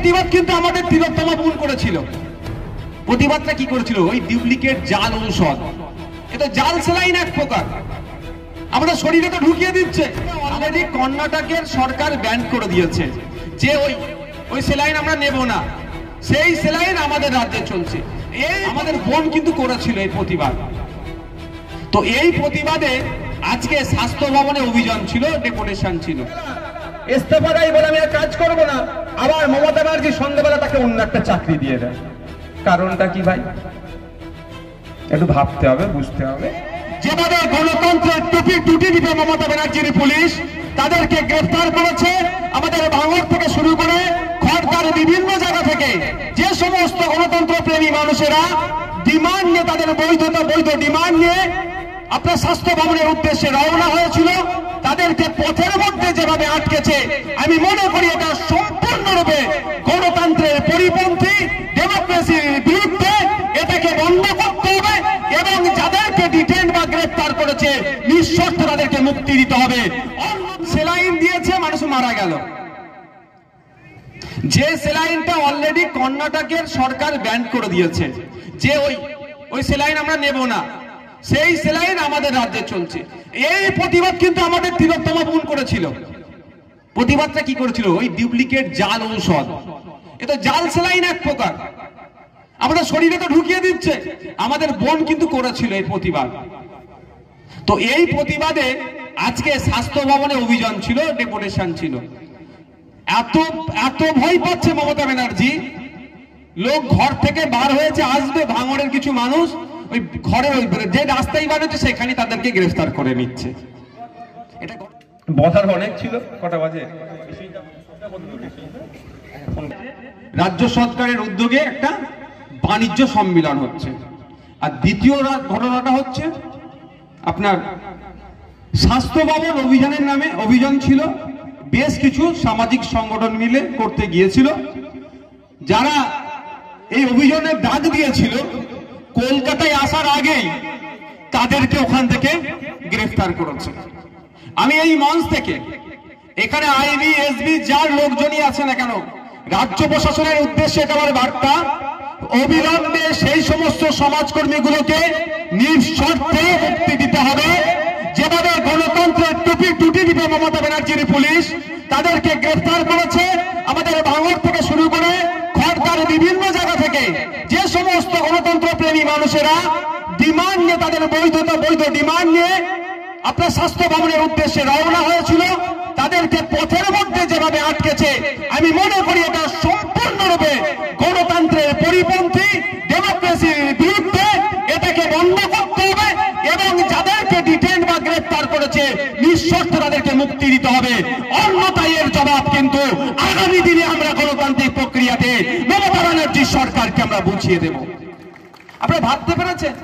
প্রতিবাদ কিন্তু আমাদের তিলোত্তমা বোন করেছিল। প্রতিবাদটা কি করেছিল? ওই ডুপ্লিকেট জাল ঔষধ, এটা জাল সেলাইন এক প্রকার, আমাদের শরীরে তো ঢুকিয়ে দিচ্ছে। অলরেডি কর্ণাটকের সরকার ব্যান করে দিয়েছে যে ওই সেলাইন আমরা নেব না, সেই সেলাইন আমাদের রাজ্যে চলছে। এই আমাদের বোন কিন্তু করেছিল এই প্রতিবাদ। তো এই প্রতিবাদে আজকে স্বাস্থ্য ভবনে অভিযান ছিল, ডেপুটেশন ছিল। ইস্তফা দেয় বলে আমি আর কাজ করবো না, আবার মমতা ব্যানার্জি সন্ধ্যাবেলা তাকে অন্য একটা চাকরি দিয়ে দেয়। কারণটা কি ভাই? একটু ভাবতে হবে, বুঝতে হবে। যেভাবে গণতন্ত্রের টুটি দিতে মমতা ব্যানার্জির পুলিশ তাদেরকে গ্রেফতার করেছে, আমাদের ভাঙড় থেকে শুরু করে খড়দার বিভিন্ন জায়গা থেকে যে সমস্ত গণতন্ত্র প্রেমী মানুষেরা ডিমান্ড নিয়ে, তাদের বৈধ ডিমান্ড নিয়ে আপনার স্বাস্থ্য ভবনের উদ্দেশ্যে রওনা হয়েছিল, তাদেরকে পথের মধ্যে যেভাবে আটকেছে, আমি মনে করি এটা সম্পূর্ণরূপে গণতন্ত্রের পরিপন্থী, ডেমোক্রেসির বিরুদ্ধে। এটাকে বন্ধ করতে হবে এবং যাদেরকে ডিটেইন বা গ্রেফতার করেছে নিঃশর্ত তাদেরকে মুক্তি দিতে হবে। সেলাইন দিয়েছে, মানুষ মারা গেল। যে সেলাইনটা অলরেডি কর্ণাটকের সরকার ব্যান করে দিয়েছে, যে ওই সেলাইন আমরা নেব না, সেই সেলাইন আমাদের রাজ্যে চলছে। এই প্রতিবাদ কিন্তু আমাদের তিলোত্তমা বোন করেছিল। প্রতিবাদটা কি করেছিল? ওই ডুপ্লিকেট জাল ঔষধ, এটা জাল সেলাইন এক প্রকার, আমাদের শরীরে তো ঢুকিয়ে দিচ্ছে। আমাদের বোন কিন্তু করেছিল এই প্রতিবাদ। তো এই প্রতিবাদে আজকে স্বাস্থ্য ভবনে অভিযান ছিল, ডেপুটেশন ছিল। এত ভয় পাচ্ছে মমতা ব্যানার্জি, লোক ঘর থেকে বার হয়েছে, আসবে ভাঙড়ের কিছু মানুষ ওই ঘরের যে রাস্তায় বার হচ্ছে সেখানে তাদেরকে গ্রেফতার করে নিচ্ছে। এটা বধার অনেক ছিল। কটা বাজে? রাজ্য সরকারের উদ্যোগে একটা বাণিজ্য সম্মেলন হচ্ছে। আর দ্বিতীয় ঘটনাটা হচ্ছে আপনার স্বাস্থ্য ভবন অভিযানের নামে অভিযান ছিল, বেশ কিছু সামাজিক সংগঠন মিলে করতে গিয়েছিল। যারা এই অভিযানের ডাক দিয়েছিল কলকাতায় আসার আগেই তাদেরকে ওখান থেকে গ্রেফতার করেছে। আমি এই মঞ্চ থেকে এখানে আইবি এসবি যার লোকজনই আছে না কেন, রাজ্য প্রশাসনের উদ্দেশ্যে আমার বার্তা, অবিলম্বে সেই সমস্ত সমাজকর্মীগুলোকে নিঃশর্তে মুক্তি দিতে হবে। যেভাবে গণতন্ত্রের টুটি দিতে মমতা ব্যানার্জির পুলিশ তাদেরকে গ্রেফতার করেছে, আমাদের ভাঙড় থেকে শুরু করে খড়দার বিভিন্ন জায়গা থেকে যে সমস্ত গণতন্ত্র প্রেমী মানুষেরা ডিমান্ড নিয়ে, তাদের বৈধ ডিমান্ড নিয়ে আপনার স্বাস্থ্য ভবনের উদ্দেশ্যে রওনা হয়েছিল, তাদেরকে পথের মধ্যে যেভাবে আটকেছে, আমি মনে করি এটা সম্পূর্ণরূপে গণতন্ত্রের পরিপন্থী, ডেমোক্রেসির বিরুদ্ধে। এটাকে বন্ধ করতে হবে এবং যাদেরকে ডিটেইন বা গ্রেফতার করেছে নিঃশর্ত তাদেরকে মুক্তি দিতে হবে। অন্যথায় এর জবাব কিন্তু আগামী দিনে আমরা গণতান্ত্রিক প্রক্রিয়াতে মমতা ব্যানার্জি সরকারকে আমরা বুঝিয়ে দেব। আপনারা ভাবতে পেরেছেন?